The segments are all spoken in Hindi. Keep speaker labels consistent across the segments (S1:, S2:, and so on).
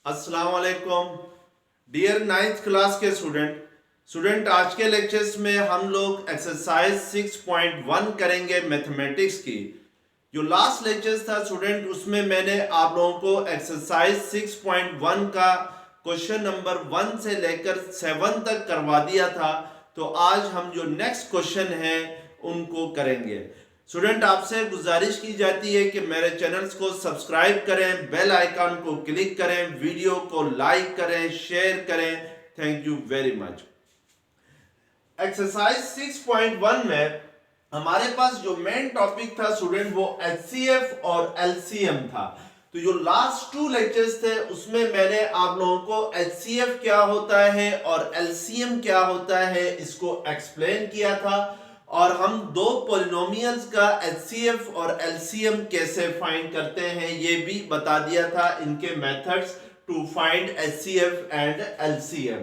S1: अस्सलाम वालेकुम डियर नाइन्थ क्लास के स्टूडेंट आज के लेक्चर्स में हम लोग एक्सरसाइज 6.1 करेंगे मैथमेटिक्स की। जो लास्ट लेक्चर्स था स्टूडेंट, उसमें मैंने आप लोगों को एक्सरसाइज 6.1 का क्वेश्चन नंबर 1 से लेकर 7 तक करवा दिया था। तो आज हम जो नेक्स्ट क्वेश्चन है उनको करेंगे। स्टूडेंट, आपसे गुजारिश की जाती है कि मेरे चैनल्स को सब्सक्राइब करें, बेल आइकन को क्लिक करें, वीडियो को लाइक करें, शेयर करें। Thank you very much. Exercise 6.1 में हमारे पास जो मेन टॉपिक था स्टूडेंट वो एचसीएफ और एलसीएम था। तो जो लास्ट 2 लेक्चर्स थे उसमें मैंने आप लोगों को एचसीएफ क्या होता है और एलसीएम क्या होता है इसको एक्सप्लेन किया था, और हम दो पॉलिनोमियल्स का एचसीएफ और एलसीएम कैसे फाइंड करते हैं ये भी बता दिया था, इनके methods to find HCF and LCM.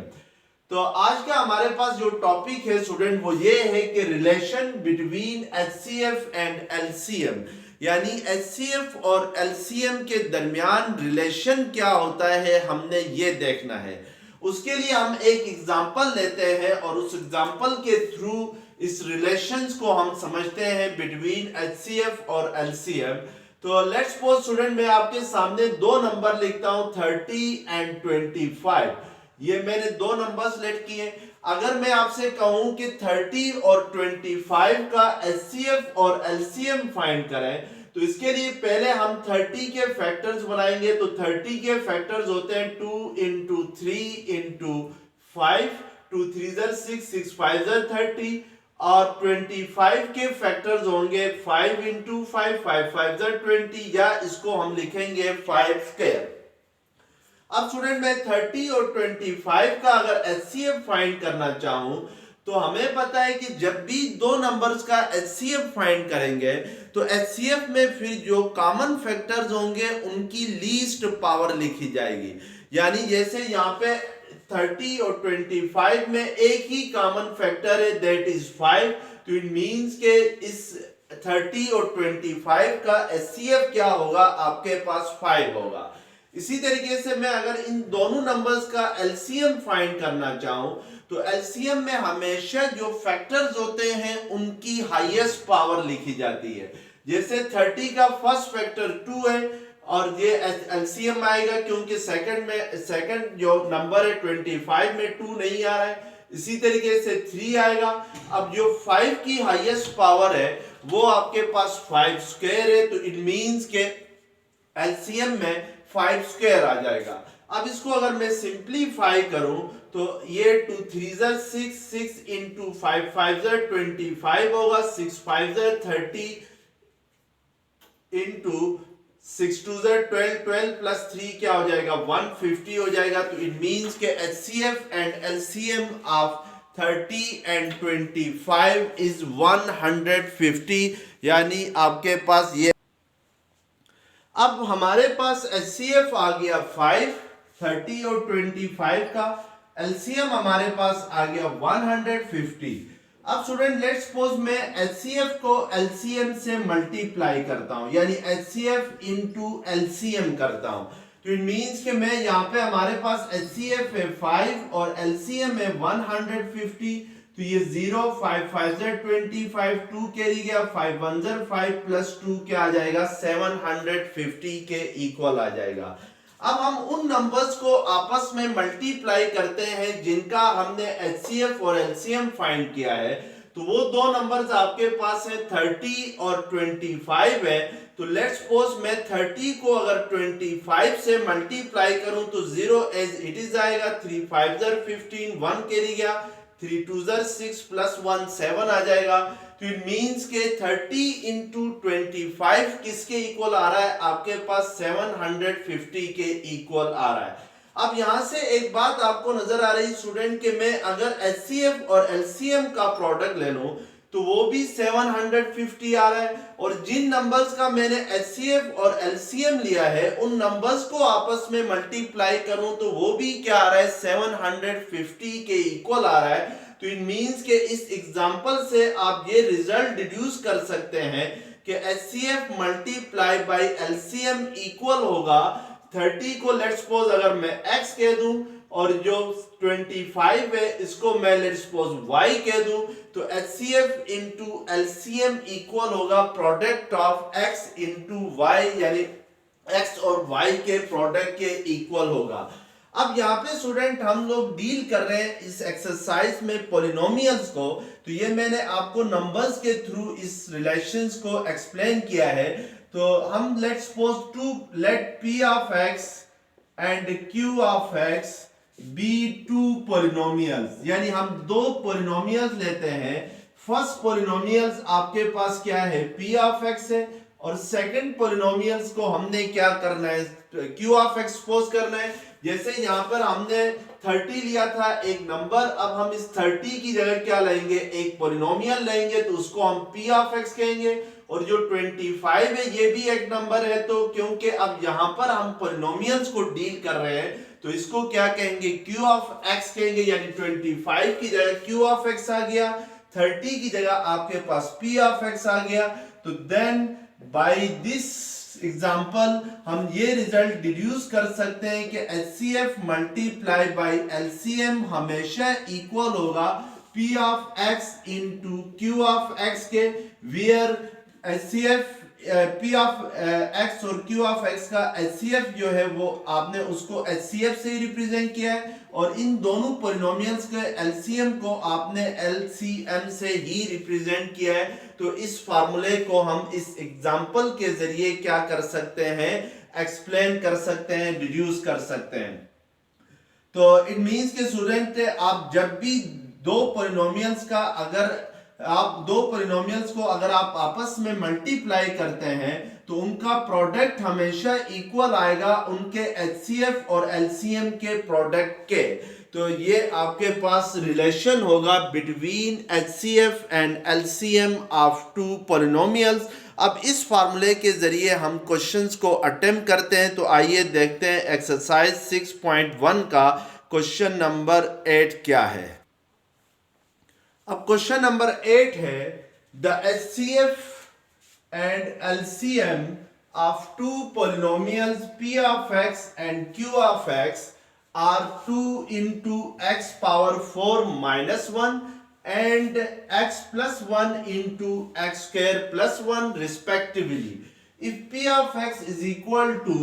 S1: तो आज का हमारे पास जो टॉपिक है स्टूडेंट वो ये है कि relation between HCF and LCM, यानी एचसीएफ और एलसीएम के दरमियान रिलेशन क्या होता है हमने ये देखना है। उसके लिए हम एक एग्जांपल लेते हैं और उस एग्जांपल के थ्रू इस रिलेशंस को हम समझते हैं बिटवीन एचसीएफ और एलसीएम। तो लेट्स सपोज स्टूडेंट, मैं आपके सामने दो नंबर लिखता हूं 30 एंड 25। ये मैंने दो नंबर्स लेट किए। अगर मैं आपसे कहूं कि 30 और 25 का एचसीएफ और एलसीएम फाइंड करें, तो इसके लिए पहले हम 30 के फैक्टर्स बनाएंगे। तो 30 के फैक्टर्स होते हैं 2 into 3 into 5, 2 3 6, 6 5 30, और 25 के फैक्टर्स होंगे 5 into 5, 5 5 20, या इसको हम लिखेंगे 5 स्क्वायर। अब स्टूडेंट, मैं 30 और 25 का अगर एचसीएफ फाइंड करना चाहूं तो हमें पता है कि जब भी दो नंबर्स का एचसीएफ फाइंड करेंगे तो एचसीएफ में फिर जो कॉमन फैक्टर्स होंगे उनकी लीस्ट पावर लिखी जाएगी। यानी जैसे यहाँ पे 30 और 25 में एक ही कॉमन फैक्टर है, दैट इज 5। तो इट मींस के इस 30 और 25 का एचसीएफ क्या होगा, आपके पास 5 होगा। इसी तरीके से मैं अगर इन दोनों नंबर्स का एलसीएम फाइंड करना चाहूं तो एलसीएम में हमेशा जो फैक्टर्स होते हैं उनकी हाईएस्ट पावर लिखी जाती है। जैसे 30 का फर्स्ट फैक्टर 2 है और ये एलसीएम आएगा क्योंकि सेकंड जो नंबर है 25 में 2 नहीं आ रहा है। इसी तरीके से 3 आएगा। अब जो 5 की हाईएस्ट पावर है वो आपके पास 5 स्क्वायर है, तो इट मींस के एलसीएम में 5 स्क्वायर आ जाएगा। अब इसको अगर मैं सिंप्लीफाई करूं तो ये 2 3 6, 6 into 5 5 25 होगा, 6 5 30 into 6 2 12, 12 plus 3 क्या हो जाएगा, 150 हो जाएगा। तो इट मींस के HCF and LCM of 30 and 25 is 150, यानी आपके पास ये। अब हमारे पास एचसीएफ आ गया 5, 30 और 25 का, एलसीएम हमारे पास आ गया 150। अब स्टूडेंट, लेट्स सपोज मैं एचसीएफ को एलसीएम से मल्टीप्लाई करता हूं, यानी एचसीएफ इनटू एलसीएम करता हूं। तो इट मींस कि मैं यहाँ पे हमारे पास एचसीएफ है 5 और एलसीएम है 150। तो ये 0 5 5 25, 2 कैरी गया, 5 1 5 प्लस 2 क्या आ जाएगा, 750 के इक्वल आ जाएगा। अब हम उन नंबर्स को आपस में मल्टीप्लाई करते हैं जिनका हमने एचसीएफ और एलसीएम फाइंड किया है। तो वो दो नंबर्स आपके पास है 30 और 25 है। तो लेट्स सपोज मैं 30 को अगर 25 से मल्टीप्लाई करूं तो 0 एज इट इज आएगा, 3 5 15, 1 कैरी गया, 3 2 6 प्लस 1 7 आ जाएगा। तो इट मींस के 30 into 25 किसके इक्वल आ रहा है, आपके पास 750 के इक्वल आ रहा है। अब यहां से एक बात आपको नजर आ रही स्टूडेंट कि मैं अगर एचसीएफ और एलसीएम का प्रोडक्ट ले लूं तो वो भी 750 आ रहा है, और जिन नंबर्स का मैंने एचसीएफ और एलसीएम लिया है उन नंबर्स को आपस में मल्टीप्लाई करूं तो वो भी क्या आ रहा है, 750 के इक्वल आ रहा है। तो इट मींस के इस एग्जांपल से आप ये रिजल्ट डिड्यूस कर सकते हैं कि HCF multiply by LCM equal होगा 30 को लेट्स सपोज अगर मैं x कह दूं और जो 25 है इसको मैं लेट्स सपोज y कह दूं, तो HCF इंटू LCM इक्वल होगा product of x into y, यानी x और y के प्रोडक्ट के इक्वल होगा। अब यहाँ पे स्टूडेंट हम लोग डील कर रहे हैं इस एक्सरसाइज में पॉलिनोमियल्स को, तो ये मैंने आपको नंबर्स के थ्रू इस रिलेशंस को एक्सप्लेन किया है। तो हम let's suppose to let p of x and q of x be two polynomials, यानी हम दो पॉलिनोमियल्स लेते हैं। फर्स्ट पॉलिनोमियल्स आपके पास क्या है, p ऑफ x है, और सेकंड पॉलिनोमियल्स को हमने क्या करना है, q ऑफ x सपोज करना है। जैसे यहाँ पर हमने 30 लिया था एक नंबर, अब हम इस 30 की जगह क्या लेंगे, एक पॉलिनोमियल लेंगे, तो उसको हम p ऑफ x कहेंगे। और जो 25 है ये भी एक नंबर है, तो क्योंकि अब यहाँ पर हम पॉलिनोमियल्स को डील कर रहे हैं तो इसको क्या कहेंगे, q ऑफ x कहेंगे, यानी 25 की जगह q ऑफ x आ गया, 30 की जगह आपके पास p ऑफ x आ गया। तो देन बाय दिस एग्जाम्पल हम ये रिजल्ट डिड्यूस कर सकते हैं कि HCF मल्टीप्लाई बाय LCM हमेशा इक्वल होगा P of x into Q of x के, where HCF P of x और Q ऑफ x का HCF जो है वो आपने उसको HCF से ही रिप्रेजेंट किया है, और इन दोनों पॉलिनोमियल्स के LCM को आपने LCM से ही रिप्रेजेंट किया है। तो इस फार्मूले को हम इस एग्जांपल के जरिए क्या कर सकते हैं, एक्सप्लेन कर सकते हैं, डिड्यूस कर सकते हैं। तो इट मींस के स्टूडेंट आप जब भी दो पॉलिनोमियल्स को अगर आप आपस में मल्टीप्लाई करते हैं तो उनका प्रोडक्ट हमेशा इक्वल आएगा उनके HCF और LCM के प्रोडक्ट के। तो ये आपके पास रिलेशन होगा between HCF and LCM of two polynomials. अब इस फार्मूले के जरिए हम क्वेश्चंस को अटेम्प्ट करते हैं। तो आइए देखते हैं एक्सरसाइज 6.1 का क्वेश्चन नंबर 8 क्या है। अब क्वेश्चन नंबर 8 है, the HCF and LCM of two polynomials p of x and q of x are 2 into x power 4 minus 1 and x plus 1 into x square plus 1 respectively. If p of x is equal to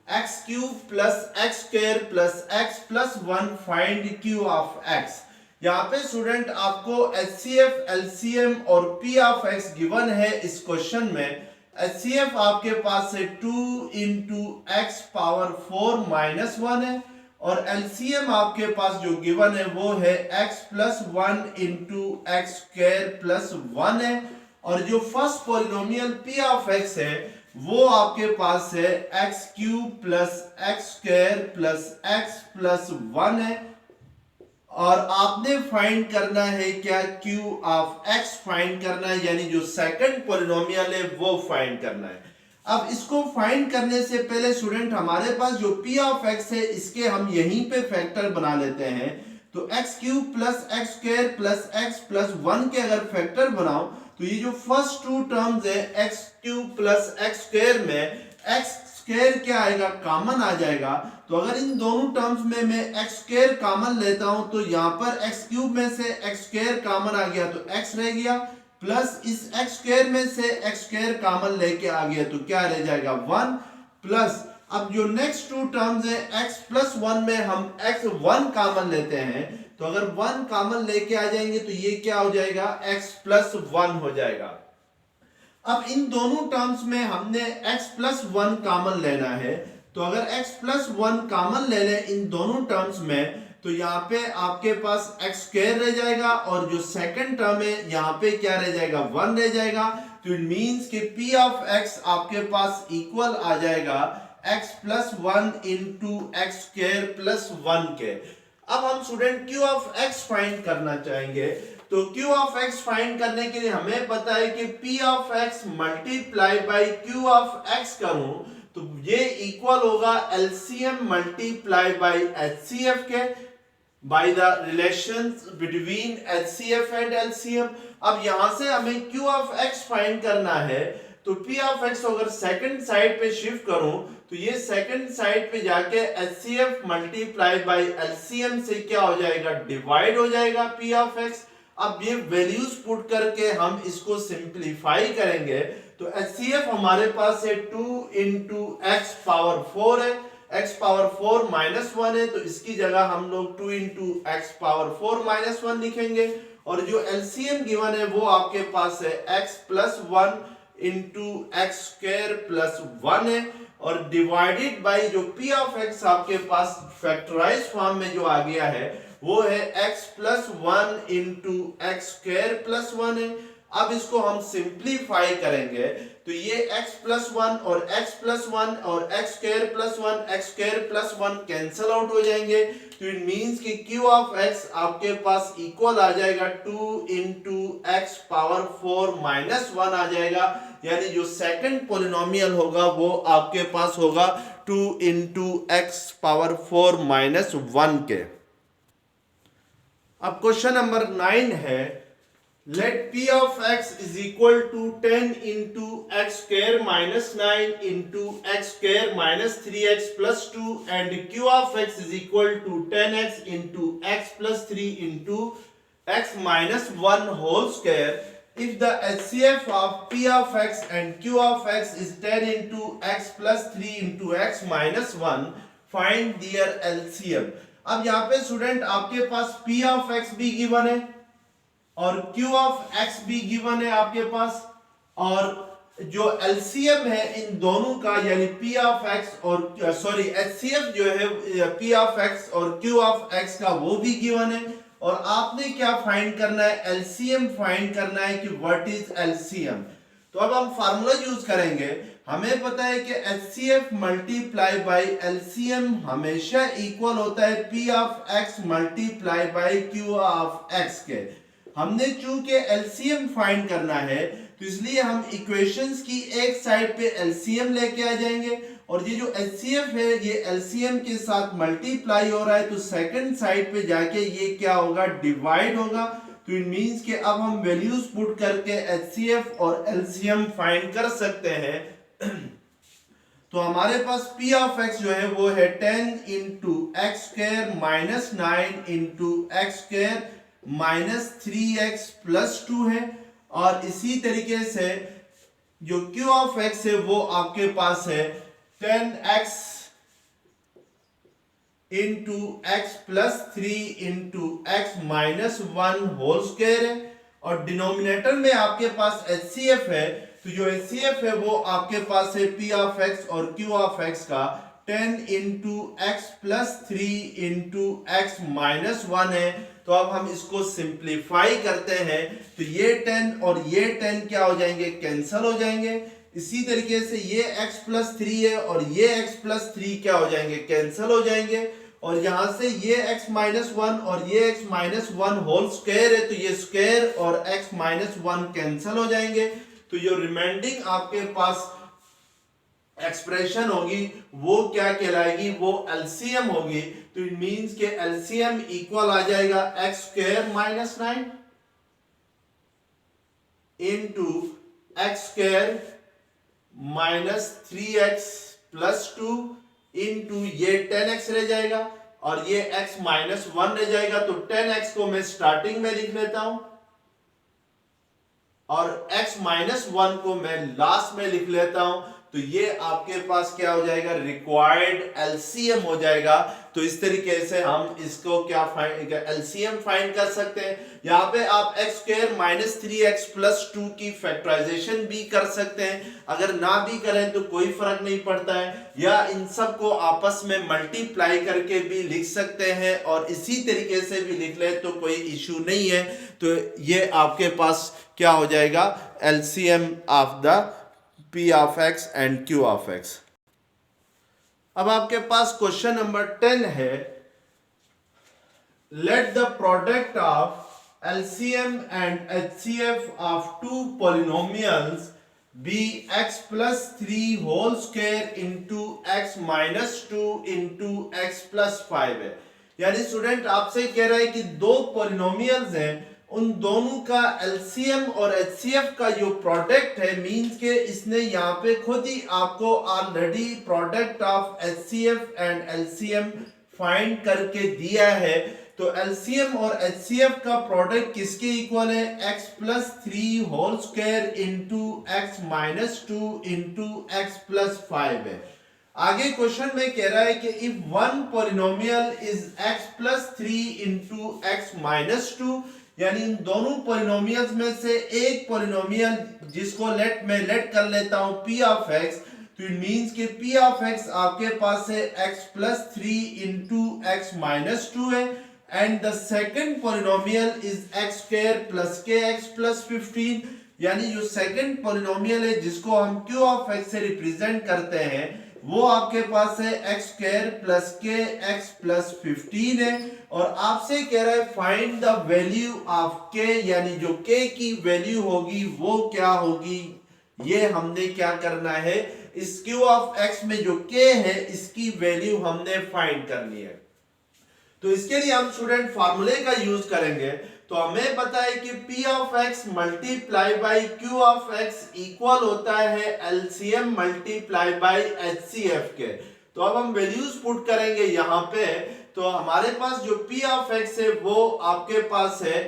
S1: x cube plus x square plus x plus 1, find q of x. यहाँ पे स्टूडेंट आपको HCF, LCM और P ऑफ x गिवन है इस क्वेश्चन में। HCF आपके पास है 2 इंटू एक्स पावर 4 माइनस 1 है, और LCM आपके पास जो गिवन है वो है x plus 1 into x square plus 1 है, और जो first polynomial P of x है वो आपके पास है x cube plus x square plus x plus 1 है, और आपने फाइंड करना है क्या, Q ऑफ x फाइंड करना है, यानी जो सेकंड पॉलिनोमियल है वो फाइंड करना है। अब इसको फाइंड करने से पहले स्टूडेंट हमारे पास जो P ऑफ x है इसके हम यहीं पे फैक्टर बना लेते हैं। तो x cube plus x square plus x plus 1 के अगर फैक्टर बनाओ तो ये जो फर्स्ट टू टर्म्स है x cube plus x square में x स्क्वायर क्या आएगा, कॉमन आ जाएगा। तो अगर इन दोनों टर्म्स में मैं x स्क्वायर कॉमन लेता हूं तो यहाँ पर x क्यूब में से x स्क्वायर कॉमन आ गया तो x रह गया, प्लस इस x स्क्वायर में से x स्क्वायर कॉमन लेके आ गया तो क्या रह जाएगा 1, प्लस अब जो नेक्स्ट टू टर्म्स है x प्लस 1 में हम x 1 कॉमन लेते हैं, तो अगर 1 कॉमन लेके आ जाएंगे तो ये क्या हो जाएगा, x प्लस 1 हो जाएगा। अब इन दोनों टर्म्स में हमने x प्लस 1 कॉमन लेना है, तो अगर x प्लस 1 कॉमन ले लें इन दोनों टर्म्स में तो यहाँ पे आपके पास x स्क्वायर रह जाएगा, और जो सेकंड टर्म है यहाँ पे क्या रह जाएगा, 1 रह जाएगा। तो इट मींस कि p ऑफ x आपके पास इक्वल आ जाएगा x plus 1 into x square plus 1 के। अब हम student q of x find करना चाहेंगे। तो Q ऑफ x फाइंड करने के लिए हमें पता है कि P of x multiply by Q of x करूं तो ये इक्वल होगा LCM मल्टीप्लाई बाय HCF के, by the relations between HCF and LCM। अब यहां से हमें Q ऑफ x फाइंड करना है, तो पी ऑफ एक्स अगर सेकंड साइड पे शिफ्ट करूं तो ये सेकंड साइड पे जाके एचसीएफ मल्टीप्लाई बाय एलसीएम से क्या हो जाएगा, डिवाइड हो जाएगा पी ऑफ एक्स। अब ये वैल्यूज पुट करके हम इसको सिंप्लीफाई करेंगे तो एचसीएफ हमारे पास है 2 इंटू एक्स पावर 4 है, x पावर 4 माइनस 1 है तो इसकी जगह हम लोग 2 इंटू एक्स पावर 4 माइनस 1 लिखेंगे। और जो एलसीएम गिवन है वो आपके पास है x plus 1 into x square plus 1 है और डिवाइडेड बाय जो p ऑफ x आपके पास फैक्टराइज फॉर्म में जो आ गया है वो है x plus 1 into x square plus 1 है। अब इसको हम सिंप्लीफाई करेंगे तो ये x प्लस 1 और x प्लस 1 और x square plus 1 x square plus 1 cancel out हो जाएंगे तो इट मींस कि q ऑफ x आपके पास इक्वल आ जाएगा 2 इंटू एक्स पावर 4 माइनस 1 आ जाएगा, यानी जो सेकंड पॉलिनोमियल होगा वो आपके पास होगा 2 इंटू एक्स पावर 4 माइनस 1 के। अब क्वेश्चन नंबर 9 है, let p of x is equal to 10 into x square minus 9 into x square minus 3x plus 2 and q of x is equal to 10x into x plus 3 into x minus 1 whole square. If the HCF of p of x and q of x is 10 into x plus 3 into x minus 1, find their LCM. अब यहाँ पे स्टूडेंट आपके पास p of x भी गिवन है और q ऑफ x भी गिवन है आपके पास, और जो LCM है इन दोनों का यानी p ऑफ x और HCF जो है p ऑफ x और q ऑफ x का वो भी गिवन है। और आपने क्या फाइंड करना है, LCM फाइंड करना है कि व्हाट इज LCM। तो अब हम फार्मूला यूज करेंगे, हमें पता है कि HCF मल्टीप्लाई बाय LCM हमेशा इक्वल होता है p of x multiply by q of x के। हमने चूंकि एलसीएम फाइंड करना है तो इसलिए हम इक्वेशंस की एक साइड पे एलसीएम लेके आ जाएंगे और ये जो एचसीएफ है ये एलसीएम के साथ मल्टीप्लाई हो रहा है तो सेकंड साइड पे जाके ये क्या होगा, डिवाइड होगा। तो इट मींस कि अब हम वैल्यूज पुट करके एचसीएफ और एलसीएम फाइंड कर सकते हैं। तो हमारे पास p ऑफ x जो है वो है 10 into x square minus 9 into x square minus 3x plus 2 है और इसी तरीके से जो q ऑफ x है वो आपके पास है 10x into x plus 3 into x minus 1 whole square है और डिनोमिनेटर में आपके पास HCF है तो जो HCF है वो आपके पास है p ऑफ x और q ऑफ x का 10 into x plus 3 into x minus 1 है। तो अब हम इसको सिंप्लीफाई करते हैं तो ये 10 और ये 10 क्या हो जाएंगे, कैंसल हो जाएंगे। इसी तरीके से ये x प्लस 3 है और ये x प्लस 3 क्या हो जाएंगे, कैंसल हो जाएंगे। और यहां से ये x माइनस 1 और ये x माइनस 1 होल स्क्वायर है तो ये स्क्वायर और x माइनस 1 कैंसल हो जाएंगे। तो जो रिमाइंडिंग आपके पास एक्सप्रेशन होगी वो क्या कहलाएगी, वो एलसीएम होगी। तो इट मींस के एलसीएम इक्वल आ जाएगा x square minus 9 into x square minus 3x plus 2 into ये 10x रह जाएगा और ये x माइनस 1 रह जाएगा। तो 10x को मैं स्टार्टिंग में लिख लेता हूं और x माइनस 1 को मैं लास्ट में लिख लेता हूं। तो ये आपके पास क्या हो जाएगा, रिक्वायर्ड एलसीएम हो जाएगा। तो इस तरीके से हम इसको क्या एलसीएम फाइंड कर सकते हैं। यहाँ पे आप x square minus 3x plus 2 की फैक्टराइजेशन भी कर सकते हैं, अगर ना भी करें तो कोई फर्क नहीं पड़ता है, या इन सब को आपस में मल्टीप्लाई करके भी लिख सकते हैं और इसी तरीके से भी लिख ले तो कोई इशू नहीं है। तो ये आपके पास क्या हो जाएगा, LCM of the p of x and q of x। अब आपके पास क्वेश्चन नंबर 10 है, let the product of LCM and HCF of two polynomials be x plus 3 whole square into x minus 2 into x plus 5 है। यानी स्टूडेंट आपसे कह रहा है कि दो पॉलिनोमियल्स हैं उन दोनों का एलसीएम और एचसीएफ का जो प्रोडक्ट है, मींस के इसने यहाँ पे खुद ही आपको already product of HCF and LCM find करके दिया है। तो एलसीएम और एचसीएफ का प्रोडक्ट किसके इक्वल है? x plus 3 whole square into x minus 2 into x plus 5 है। आगे क्वेश्चन में कह रहा है कि if one polynomial is x plus 3 into x minus 2, यानी इन दोनों पॉलिनोमियल्स में से एक पॉलिनोमियल जिसको मैं लेट कर लेता हूं p ऑफ x, तो इट मींस कि p ऑफ x आपके पास है x plus 3 into x minus 2 है, and the second polynomial is x square plus k x plus 15, यानी जो सेकंड पॉलिनोमियल है जिसको हम q ऑफ x से रिप्रेजेंट करते हैं वो आपके पास है x square plus k x plus 15 है। और आपसे कह रहा है find the value of k, यानी जो k की वैल्यू होगी वो क्या होगी, ये हमने क्या करना है, इस q ऑफ x में जो k है इसकी वैल्यू हमने फाइंड करनी है। तो इसके लिए हम स्टूडेंट फार्मूले का यूज करेंगे। तो हमें पता है कि p of x multiply by q of x equal होता है LCM मल्टीप्लाई बाई HCF के। तो अब हम वैल्यूज पुट करेंगे यहाँ पे। तो हमारे पास जो p ऑफ x है वो आपके पास है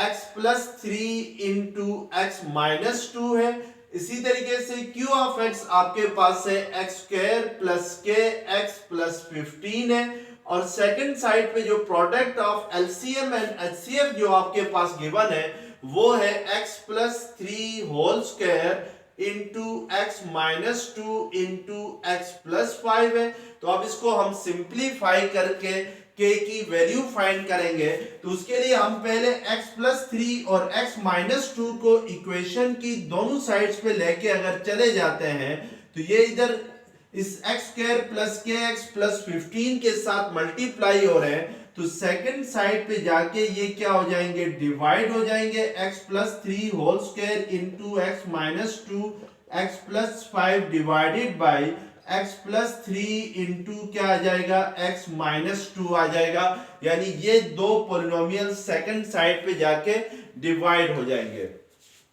S1: x plus 3 into x minus 2 है। इसी तरीके से q ऑफ x आपके पास है x square plus k x plus 15 है। और सेकंड साइड पे जो product of LCM and HCF जो आपके पास गिवन है वो है x plus 3 whole square into x minus 2 into x plus 5 है। तो अब इसको हम सिंप्लीफाई करके k की वैल्यू फाइंड करेंगे। तो उसके लिए हम पहले x प्लस 3 और x माइनस 2 को इक्वेशन की दोनों साइड्स पे लेके अगर चले जाते हैं तो ये इधर इस x स्क्वायर प्लस के एक्स प्लस 15 के साथ मल्टीप्लाई हो रहे हैं, तो सेकंड साइड पे जाके ये क्या हो जाएंगे, डिवाइड हो जाएंगे। x plus 3 whole square into x minus 2 x plus 5 divided by x plus 3 into क्या आ जाएगा, x माइनस 2 आ जाएगा। यानी ये दो पॉलिनोमियल सेकंड साइड पे जाके डिवाइड हो जाएंगे।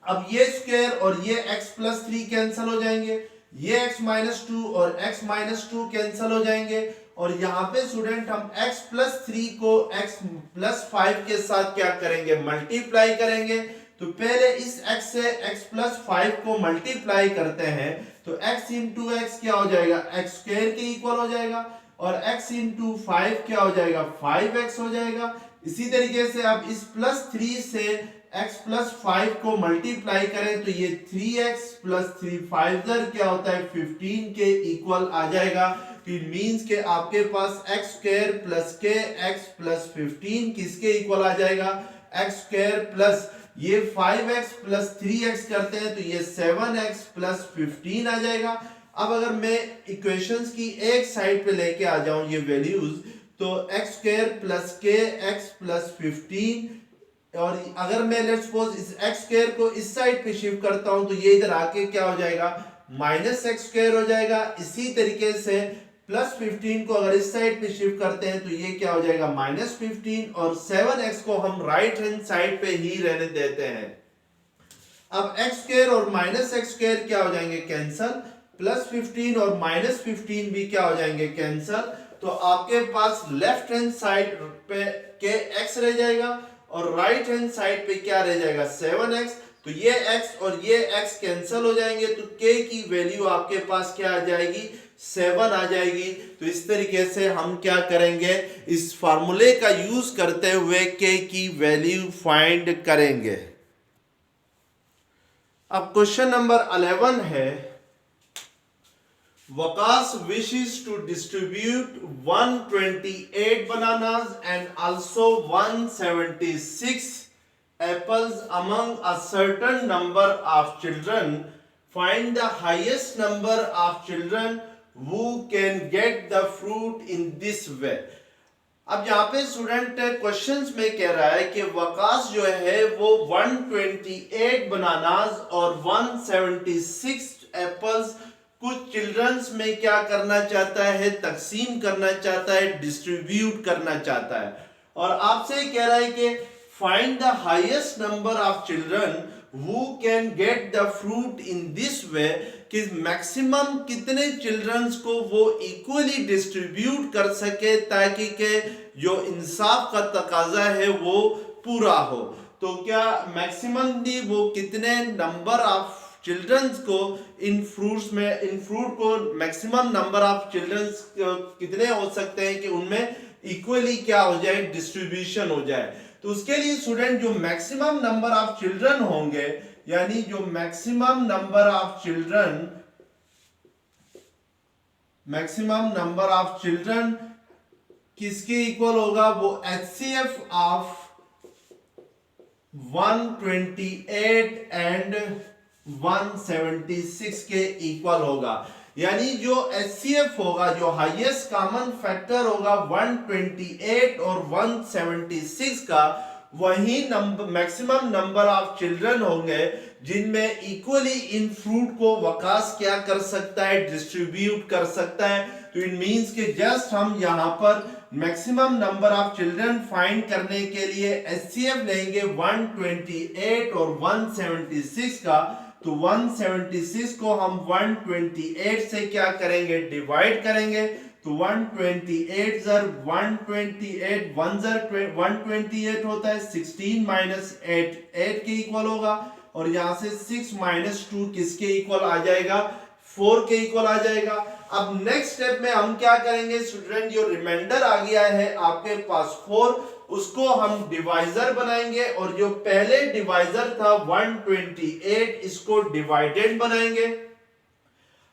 S1: अब ये स्क्वायर और ये x प्लस 3 कैंसिल हो जाएंगे, ये x माइनस 2 और x माइनस 2 कैंसिल हो जाएंगे। और यहाँ पे स्टूडेंट हम x प्लस 3 को x प्लस 5 के साथ क्या करेंगे, मल्टीप्लाई करेंगे। तो पहले इस x से x प्लस 5 को मल्टीप्लाई करते हैं तो x इंटू एक्स क्या हो जाएगा, x स्क्वायर के इक्वल हो जाएगा, और x इंटू 5 क्या हो जाएगा, 5x हो जाएगा। इसी तरीके से अब इस प्लस 3 से x प्लस 5 को मल्टीप्लाई करें तो ये 3x प्लस 3 5 क्या होता है, 15 के इक्वल आ जाएगा। तो मींस के आपके पास x स्क्वायर प्लस के x प्लस 15 किसके इक्वल आ जाएगा, x स्क्वायर प्लस ये 5x प्लस 3x करते हैं तो ये 7x प्लस 15 आ जाएगा। अब अगर मैं इक्वेशंस की एक साइड पे लेके आ जाऊं ये वैल्यूज, तो x स्क्वायर प्लस के x प्लस 15, और अगर मैं लेट्स सपोज इस x स्क्वायर को इस साइड पे शिफ्ट करता हूं तो ये इधर आके क्या हो जाएगा, माइनस एक्स स्क्वायर हो जाएगा। इसी तरीके से प्लस 15 को अगर इस साइड पे शिफ्ट करते हैं तो ये क्या हो जाएगा, माइनस 15, और 7x को हम राइट हैंड साइड पे ही रहने देते हैं। अब x स्क्वायर और माइनस एक्स स्क्वायर क्या हो जाएंगे, कैंसल, प्लस 15 और माइनस 15 भी क्या हो जाएंगे, कैंसल। तो आपके पास लेफ्ट हैंड साइड पे के x रह जाएगा और राइट हैंड साइड पे क्या रह जाएगा, 7x। तो ये x और ये x कैंसिल हो जाएंगे तो k की वैल्यू आपके पास क्या आ जाएगी, 7 आ जाएगी। तो इस तरीके से हम क्या करेंगे, इस फार्मूले का यूज करते हुए k की वैल्यू फाइंड करेंगे। अब क्वेश्चन नंबर 11 है, Waqas wishes to distribute 128 bananas and also 176 apples among a certain number of children. Find the highest number of children who can get the fruit in this way. अब यहाँ पे स्टूडेंट क्वेश्चंस में कह रहा है कि वकास जो है वो 128 बनानास और 176 एप्पल्स कुछ चिल्ड्रंस में क्या करना चाहता है, तकसीम करना चाहता है, डिस्ट्रीब्यूट करना चाहता है। और आपसे कह रहा है कि find the highest number of children who can get the fruit in this way, कि मैक्सिमम कितने चिल्ड्रंस को वो इक्वली डिस्ट्रीब्यूट कर सके ताकि के जो इंसाफ का तकाजा है वो पूरा हो। तो क्या मैक्सिममली वो कितने नंबर ऑफ चिल्ड्रंस को इन फ्रूट को मैक्सिमम नंबर ऑफ चिल्ड्रंस कितने हो सकते हैं कि उनमें इक्वली क्या हो जाए, डिस्ट्रीब्यूशन हो जाए। तो उसके लिए स्टूडेंट जो मैक्सिमम नंबर ऑफ चिल्ड्रन होंगे, यानी जो मैक्सिमम नंबर ऑफ चिल्ड्रन किसके इक्वल होगा, वो HCF ऑफ 128 एंड 176 के इक्वल होगा। यानी जो HCF होगा, जो हाईएस्ट कॉमन फैक्टर होगा 128 और 176 का, वही मैक्सिमम नंबर ऑफ चिल्ड्रन होंगे जिनमें इक्वली इन फ्रूट को वकास क्या कर सकता है, डिस्ट्रीब्यूट कर सकता है। तो इट मींस कि जस्ट हम यहाँ पर maximum number of children find करने के लिए HCF लेंगे 128 और 176 का। तो 176 को हम 128 से क्या करेंगे, डिवाइड करेंगे। तो 128 जर 128 1 जर 128 होता है, 16 माइनस 8 8 के इक्वल होगा, और यहां से 6 माइनस 2 किसके इक्वल आ जाएगा, 4 के इक्वल आ जाएगा। अब नेक्स्ट स्टेप में हम क्या करेंगे स्टूडेंट, जो रिमाइंडर आ गया है आपके पास 4, उसको हम डिवाइजर बनाएंगे, और जो पहले डिवाइजर था 128 इसको डिवाइडेड बनाएंगे।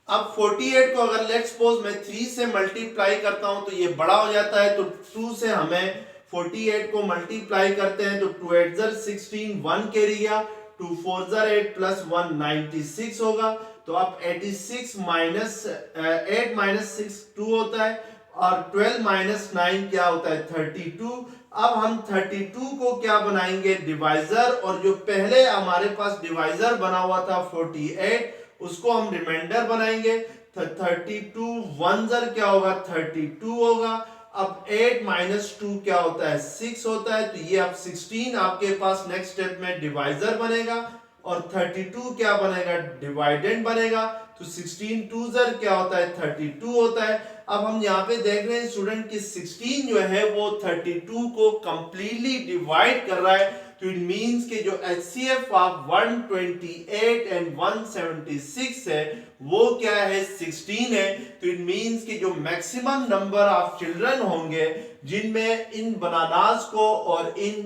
S1: अब 48 को अगर लेट्स सपोज मैं 3 से मल्टीप्लाई करता हूं तो ये बड़ा हो जाता है, तो 2 से हमें 48 को मल्टीप्लाई करते हैं तो 2 8 जर 16 1 कैरी गया, 2 4 जर 8 प्लस 1 96 होगा। तो अब 86 माइनस 8 माइनस 6 2 होता है, और 12 माइनस 9 क्या होता है, 32। अब हम 32 को क्या बनाएंगे, डिवाइजर, और जो पहले हमारे पास डिवाइजर बना हुआ था 48 उसको हम रिमाइंडर बनाएंगे। 32 1 जर क्या होगा, 32 होगा। अब 8 माइनस 2 क्या होता है, 6 होता है। तो ये अब 16 आपके पास नेक्स्ट स्टेप में डिवाइजर बनेगा, और 32 क्या बनेगा, डिवाइडेंड बनेगा। तो 16 2 जर क्या होता है, 32 होता है। अब हम यहाँ पे देख रहे हैं स्टूडेंट कि 16 जो है वो 32 को कंप्लीटली डिवाइड कर रहा है। तो इट मींस कि जो HCF ऑफ 128 एंड 176 है वो क्या है, 16 है। तो इट मींस कि जो मैक्सिमम नंबर ऑफ चिल्ड्रन होंगे जिनमें इन बनानास को और इन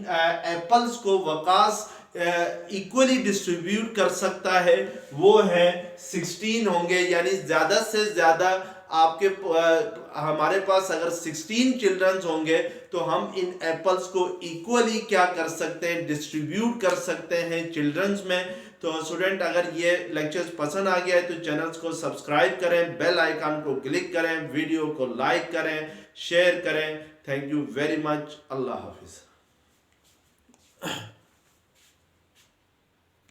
S1: एप्पल्स को वकास इक्वली डिस्ट्रीब्यूट कर सकता है वो है 16 होंगे। यानी ज्यादा से ज्यादा आपके हमारे पास अगर 16 चिल्ड्रंस होंगे तो हम इन एप्पल्स को इक्वली क्या कर सकते हैं, डिस्ट्रीब्यूट कर सकते हैं चिल्ड्रंस में। तो स्टूडेंट अगर ये लेक्चर्स पसंद आ गया है तो चैनल्स को सब्सक्राइब करें, बेल आइकन को क्लिक करें, वीडियो को लाइक करें, शेयर करें। Thank you very much. Allah Hafiz.